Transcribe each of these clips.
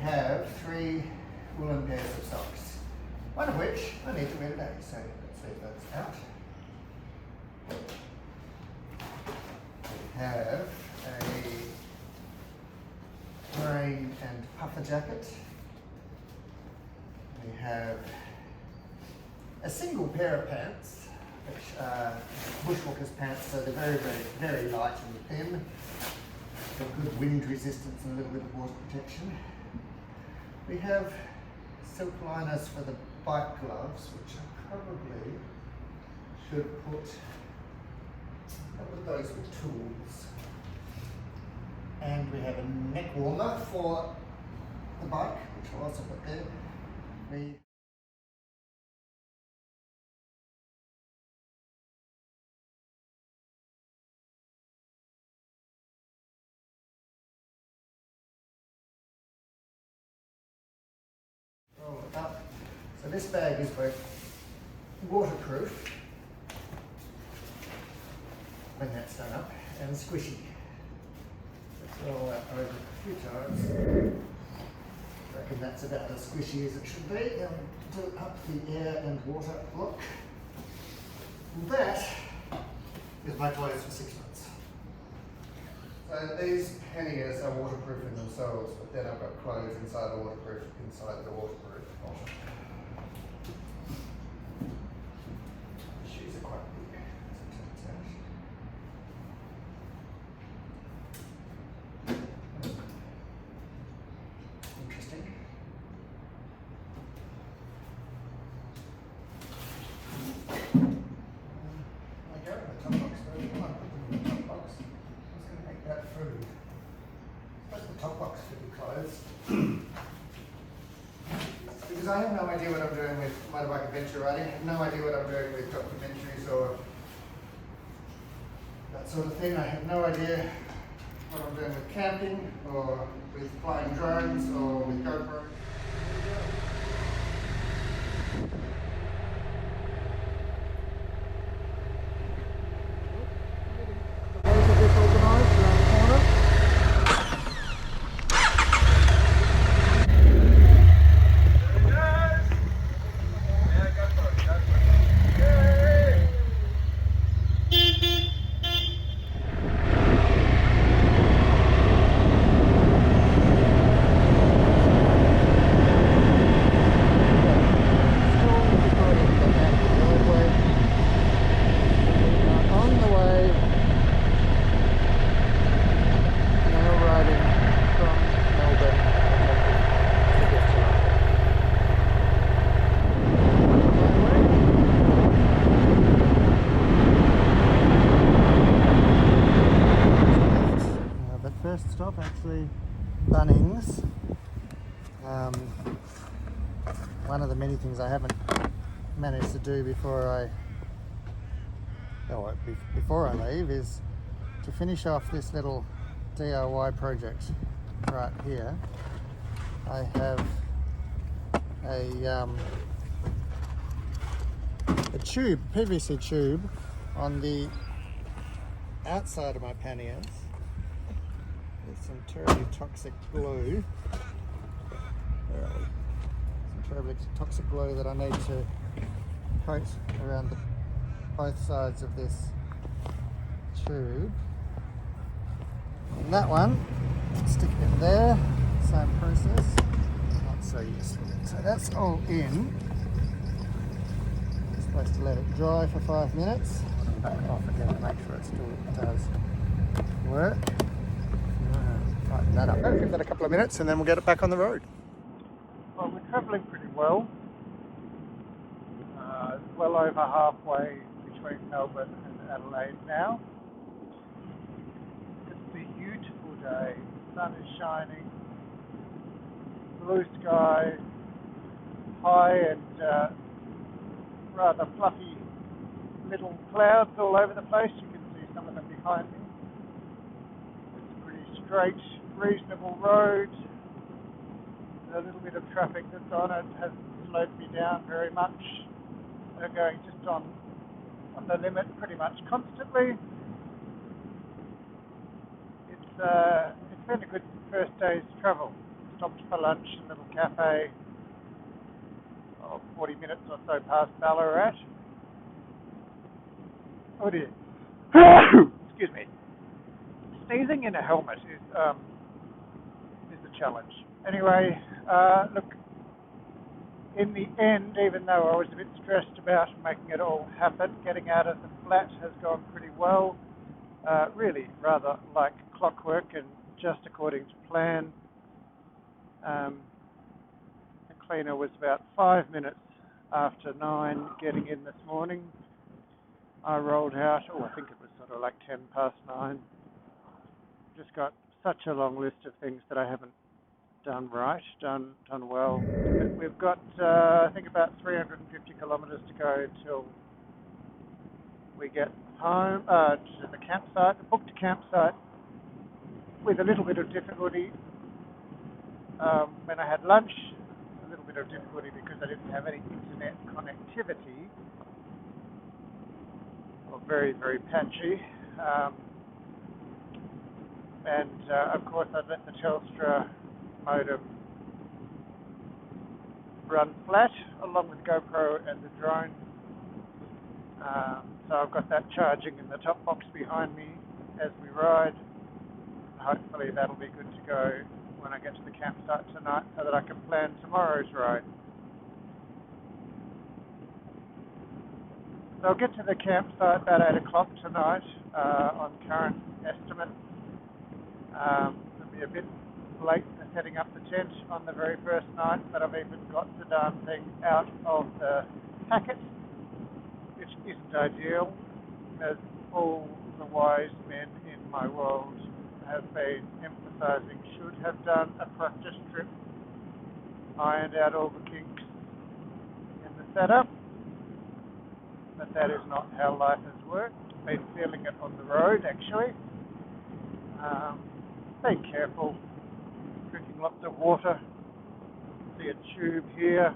have 3 woolen pairs of socks, one of which I need to wear today, so let's see if that's out. We have a rain and puffer jacket. We have a single pair of pants, which are bushwalkers pants, so they're very light and thin. They've good wind resistance and a little bit of water protection. We have silk liners for the bike gloves, which I probably should put those with tools. And we have a neck warmer for the bike, which I'll also put there. Roll it up. So this bag is both waterproof when that's done up and squishy. Let's roll that over a few times. I reckon that's about as squishy as it should be. And do up the air and water block. And that is my clothes for 6 months. So these panniers are waterproof in themselves, but then I've got clothes inside the waterproof. Shoes are quite big, as it turns out. Interesting. I go in the top box, though. Come on, put them in the top box. What's going to make that food? That's the top box for the clothes. Because I have no idea what I'm doing with motorbike adventure riding. I have no idea what I'm doing with documentaries or that sort of thing. I have no idea what I'm doing with camping or with flying drones or with GoPro. Stop actually Bunnings. One of the many things I haven't managed to do before I leave is to finish off this little DIY project right here. I have a tube, PVC tube, on the outside of my panniers. Some terribly toxic glue. Where are we? Some terribly toxic glue that I need to coat around both sides of this tube. And that one, stick it in there, same process. Not so useful. So that's all in. I'm supposed to let it dry for 5 minutes. Back off again to make sure it still does work. Tighten that up. Give that a couple of minutes and then we'll get it back on the road. Well, we're travelling pretty well. Well over halfway between Melbourne and Adelaide now. It's a beautiful day. The sun is shining. Blue sky. High and rather fluffy little clouds all over the place. You can see some of them behind me. It's a pretty straight, reasonable road. A little bit of traffic that's on it hasn't slowed me down very much. They're going just on the limit pretty much constantly. It's been a good first day's travel. stopped for lunch in a little cafe 40 minutes or so past Ballarat. Oh dear. Excuse me. Sneezing in a helmet is a challenge. Anyway, look, in the end, even though I was a bit stressed about making it all happen, getting out of the flat has gone pretty well. Really rather like clockwork and just according to plan. The cleaner was about 5 minutes after 9 getting in this morning. I rolled out, I think it was sort of like 10 past 9. Just got such a long list of things that I haven't done right, done well. We've got, I think, about 350 kilometres to go till we get home to the campsite, the booked campsite, with a little bit of difficulty when I had lunch, a little bit of difficulty because I didn't have any internet connectivity, or very, very patchy. And of course I'd let the Telstra modem run flat along with GoPro and the drone. So I've got that charging in the top box behind me as we ride. Hopefully that'll be good to go when I get to the campsite tonight so that I can plan tomorrow's ride. So I'll get to the campsite about 8 o'clock tonight on current estimates. It'll be a bit late for setting up the tent on the very first night, but I've even got the darn thing out of the packet, which isn't ideal, as all the wise men in my world have been emphasising should have done a practice trip, ironed out all the kinks in the setup, but that is not how life has worked. Been feeling it on the road actually. Be careful, drinking lots of water. See a tube here,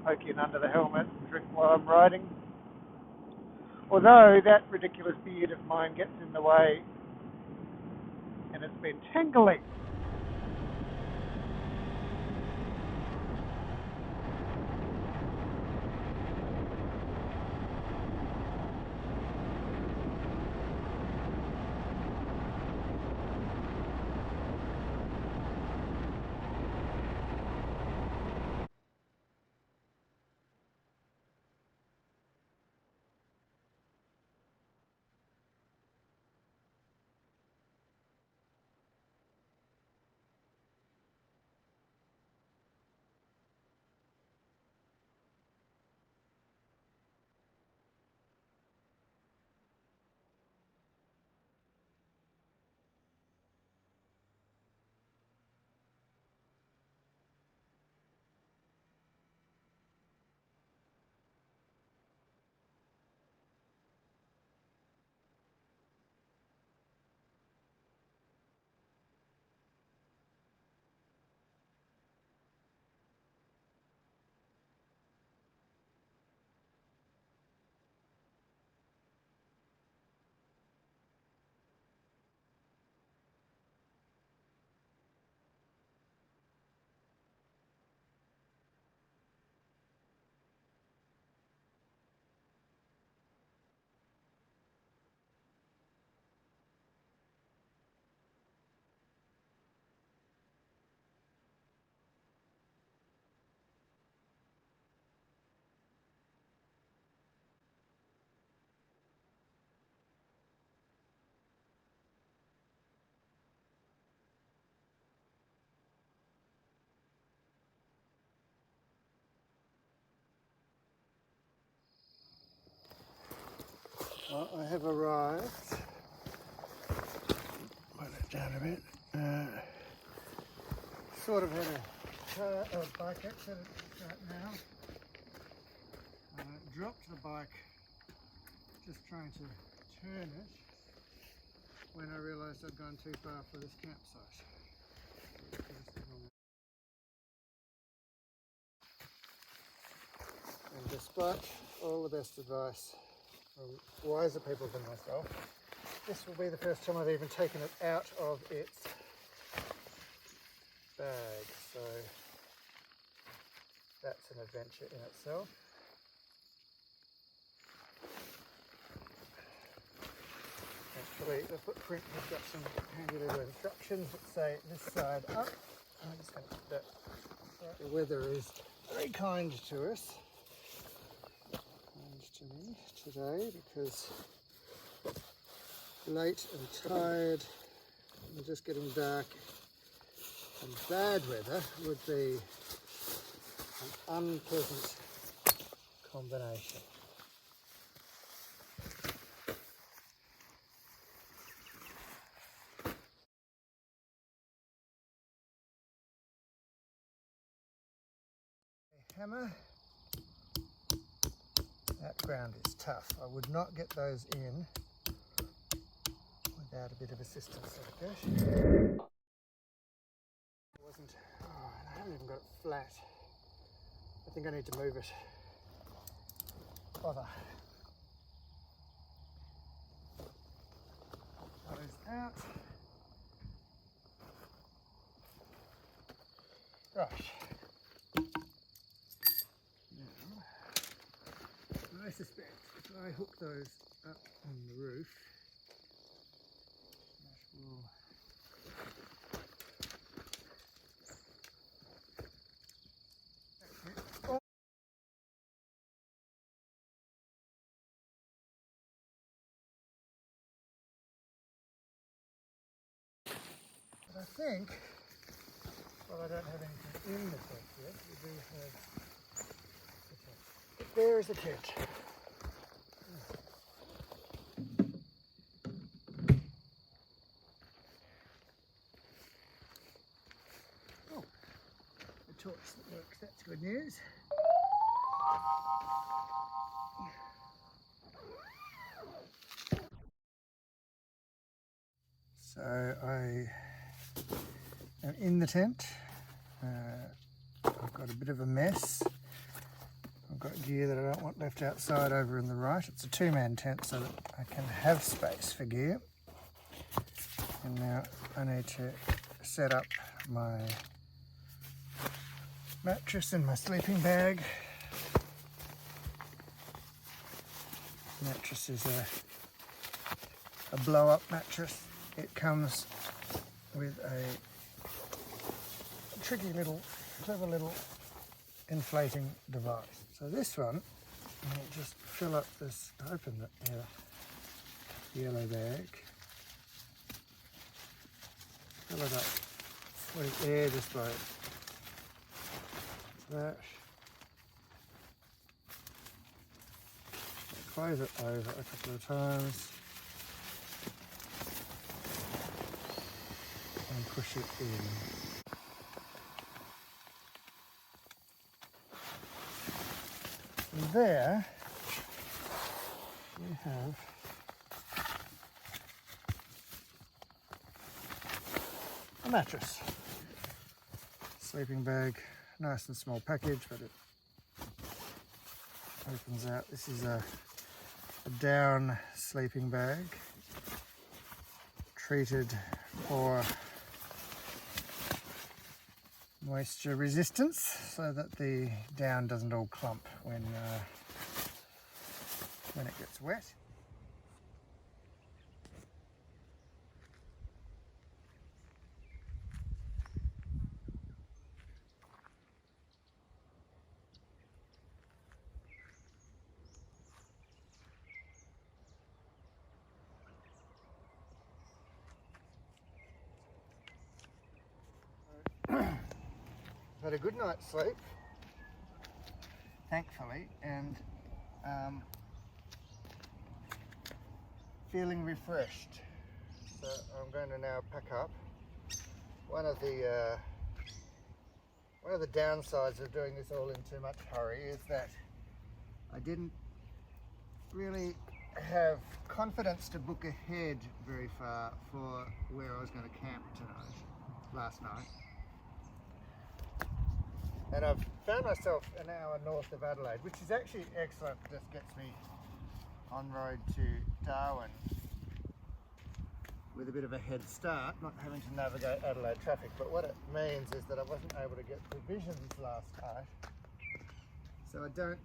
poke in under the helmet and drink while I'm riding. Although that ridiculous beard of mine gets in the way and it's been tangling. Well, I have arrived. Put it down a bit. Sort of had a bike accident right now. Dropped the bike just trying to turn it when I realised I'd gone too far for this campsite. And despite all the best advice from wiser people than myself, this will be the first time I've even taken it out of its bag, so that's an adventure in itself. Actually, the footprint has got some handy little instructions that say this side up. I'm just going to put that. The weather is very kind to us, kind to me today, because late and tired and just getting dark and bad weather would be an unpleasant combination. A hammer. That ground is tough. I would not get those in without a bit of assistance like that. It wasn't, I haven't even got it flat. I think I need to move it. Bother. Those out. Right. Now, I suspect if I hook those up on the roof, that will But I think, well, I don't have anything in the tent yet. We do have the tent. But there is the tent. Oh, a torch that works. That's good news. So I am in the tent. I've got a bit of a mess. I've got gear that I don't want left outside over on the right. It's a two-man tent so that I can have space for gear. And now I need to set up my mattress and my sleeping bag. The mattress is a blow-up mattress. It comes with a tricky little, clever little inflating device. So this one, I'll just fill up this, open the yellow bag, fill it up with air just like that. Close it over a couple of times and push it in. And there we have a mattress. Sleeping bag, nice and small package, but it opens out. This is a down sleeping bag, treated for moisture resistance so that the down doesn't all clump when it gets wet. Had a good night's sleep, thankfully, and feeling refreshed. So I'm going to now pack up. One of the downsides of doing this all in too much hurry is that I didn't really have confidence to book ahead very far for where I was going to camp last night. And I've found myself an hour north of Adelaide, which is actually excellent. Just gets me on road to Darwin. with a bit of a head start, not having to navigate Adelaide traffic. But what it means is that I wasn't able to get provisions last night, so I don't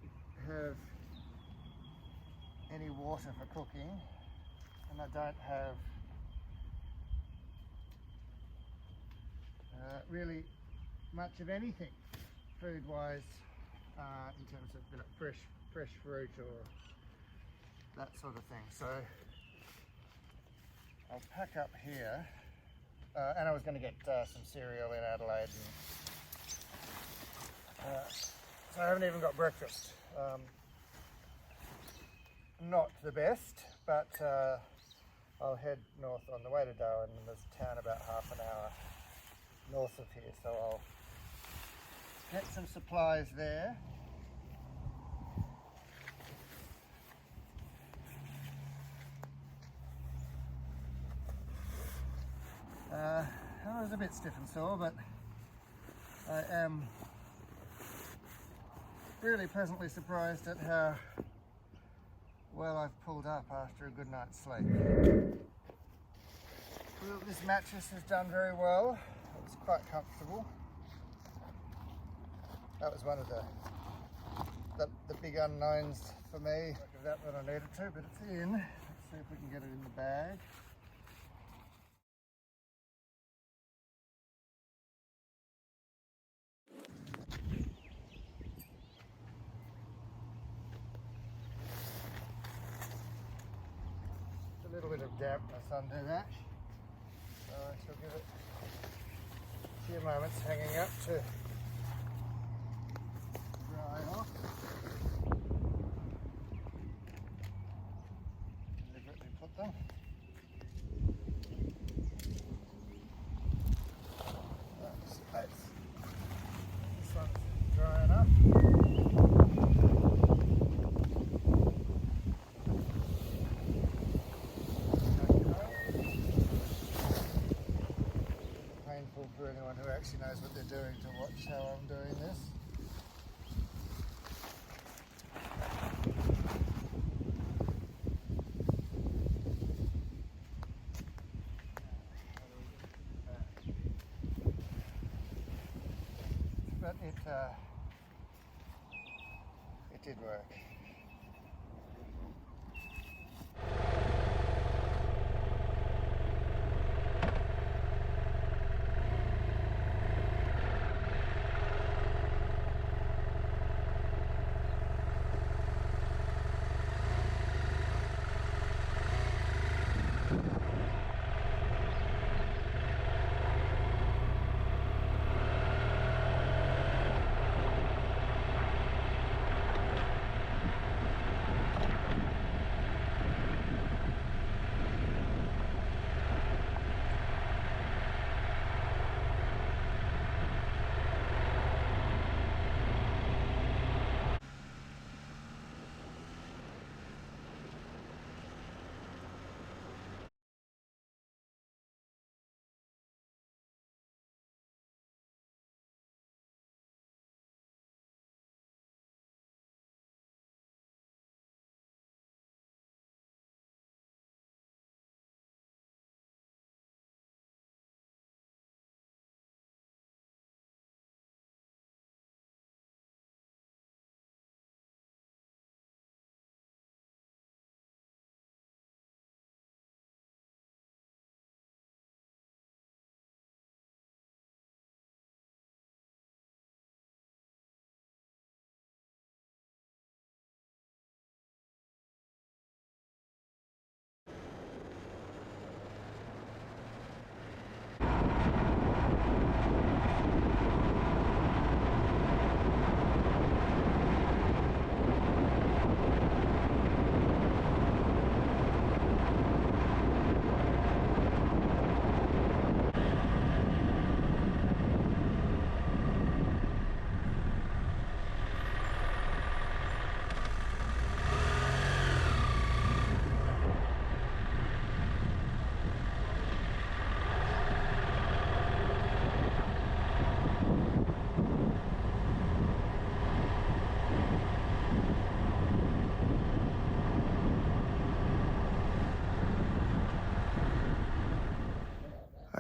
have any water for cooking, and I don't have really much of anything food-wise in terms of fresh fruit or that sort of thing. So I'll pack up here, and I was going to get some cereal in Adelaide, and, so I haven't even got breakfast. Not the best, but I'll head north on the way to Darwin, and there's a town about half an hour north of here, so I'll get some supplies there. I was a bit stiff and sore, but I am really pleasantly surprised at how well I've pulled up after a good night's sleep. Well, this mattress has done very well. It's quite comfortable. That was one of the big unknowns for me. I did that when I needed to, but it's in. Let's see if we can get it in the bag. A little bit of dampness under that, so I shall give it a few moments hanging up to dry off. Deliberately put them. This one's dry enough. For anyone who actually knows what they're doing to watch how I'm doing this. But it did work.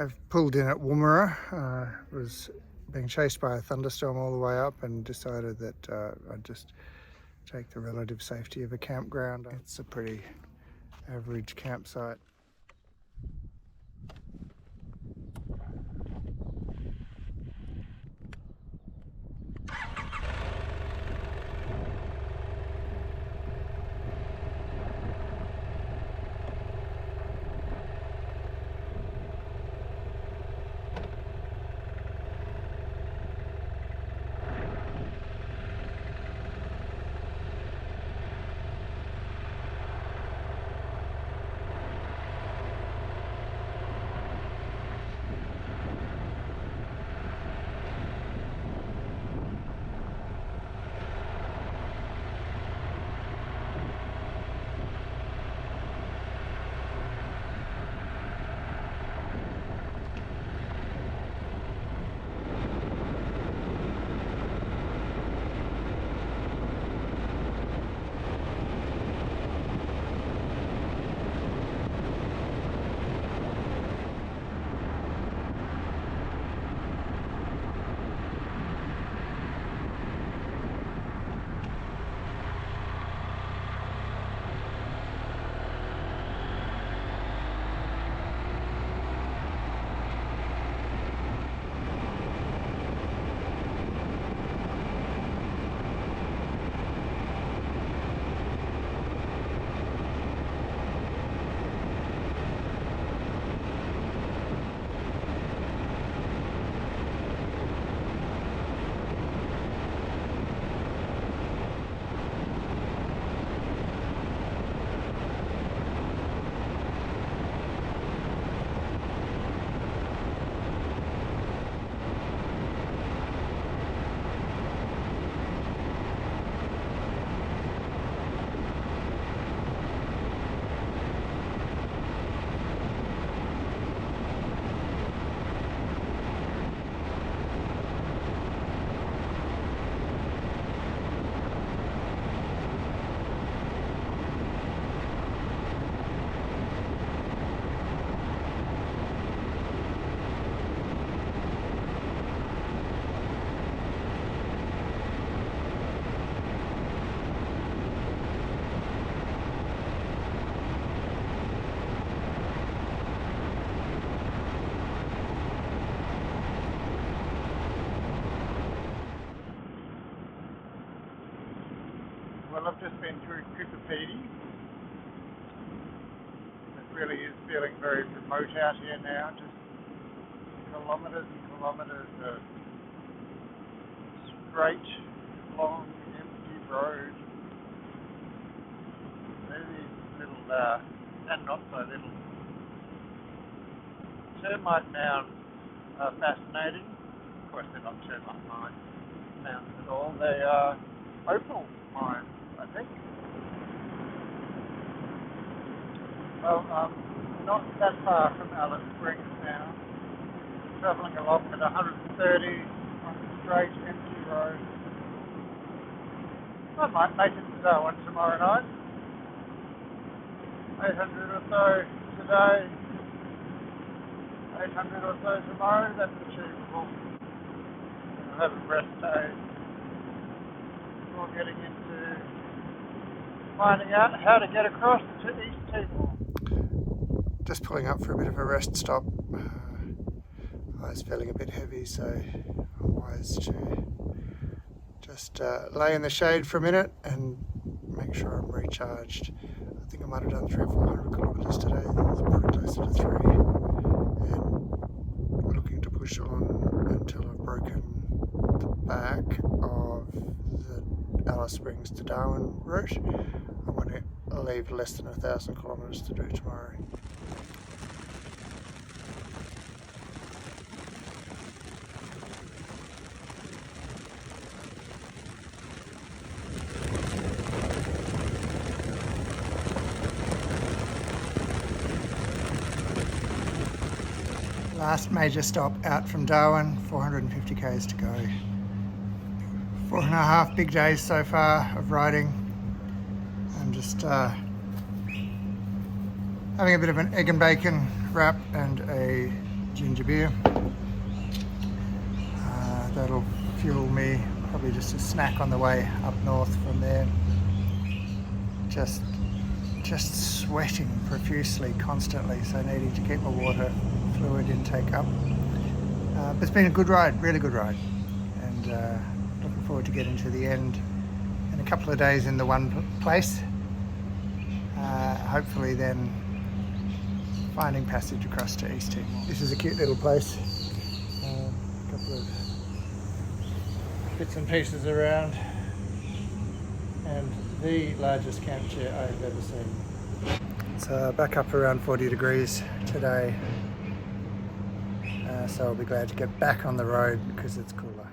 I've pulled in at Woomera, was being chased by a thunderstorm all the way up and decided that I'd just take the relative safety of a campground. It's a pretty average campsite. Well, I've just been through Cooperpedy. It really is feeling very remote out here now, just kilometres and kilometres of straight, long, empty road. There's these little, and not so little, termite mounds are fascinating. Of course, they're not termite mounds at all. They are opal mines, I think. Well, not that far from Alice Springs now. Travelling along at 130 on a straight, empty road. I might make it to Darwin tomorrow night. 800 or so today, 800 or so tomorrow, that's achievable. We'll have a rest day. We're getting into finding out how to get across to East Timor. Just pulling up for a bit of a rest stop. I was feeling a bit heavy, so I'm wise to just lay in the shade for a minute and make sure I'm recharged. I think I might have done 300 or 400 kilometres today. It's probably closer to 3. And looking to push on until I've broken the back of the Alice Springs to Darwin route. I'm going to leave less than 1,000 kilometres to do tomorrow. Last major stop out from Darwin, 450 k's to go. 4.5 big days so far of riding. I'm just having a bit of an egg and bacon wrap and a ginger beer. That'll fuel me, probably just a snack on the way up north from there. Just sweating profusely constantly, so needing to keep my water fluid intake up. But it's been a good ride, really good ride, and looking forward to getting to the end in a couple of days in the one place. Hopefully then finding passage across to East Timor. This is a cute little place. A couple of bits and pieces around, and the largest camp chair I've ever seen. It's back up around 40 degrees today, so I'll be glad to get back on the road because it's cooler.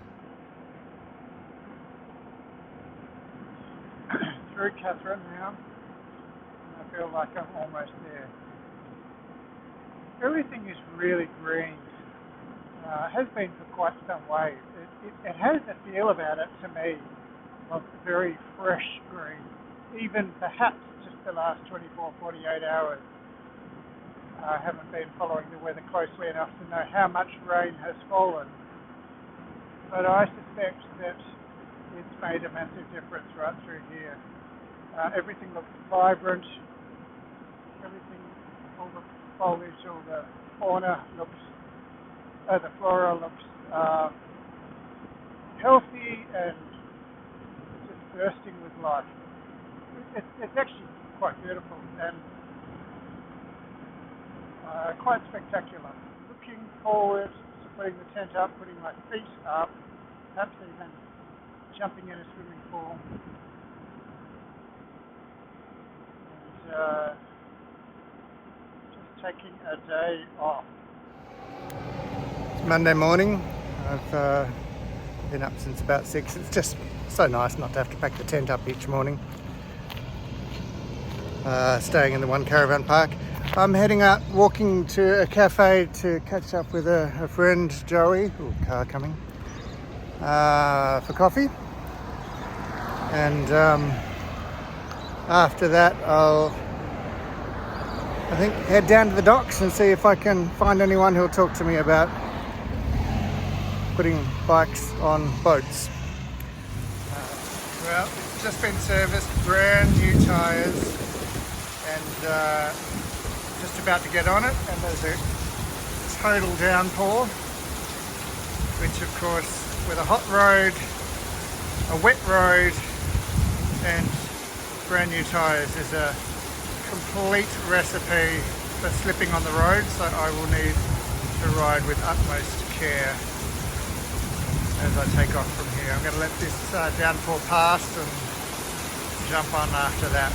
Through Catherine now, and I feel like I'm almost there. Everything is really green. Has been for quite some way. It has a feel about it to me of very fresh green, even perhaps just the last 24, 48 hours. I haven't been following the weather closely enough to know how much rain has fallen, but I suspect that it's made a massive difference right through here. Everything looks vibrant, everything, all the foliage, all the fauna looks, the flora looks healthy and just bursting with life. It's actually quite beautiful and quite spectacular. Looking forward to putting the tent up, putting my feet up, perhaps even jumping in a swimming pool, and just taking a day off. It's Monday morning. I've been up since about 6. It's just so nice not to have to pack the tent up each morning. Staying in the one caravan park. I'm heading out, walking to a cafe to catch up with a friend, Joey. Ooh, car coming. For coffee. And after that I'll, I think, head down to the docks and see if I can find anyone who'll talk to me about putting bikes on boats. Well, it's just been serviced, brand new tyres, and just about to get on it, and there's a total downpour, which of course, with a hot road, a wet road, and brand new tyres is a complete recipe for slipping on the road, so I will need to ride with utmost care as I take off from here. I'm going to let this downpour pass and jump on after that.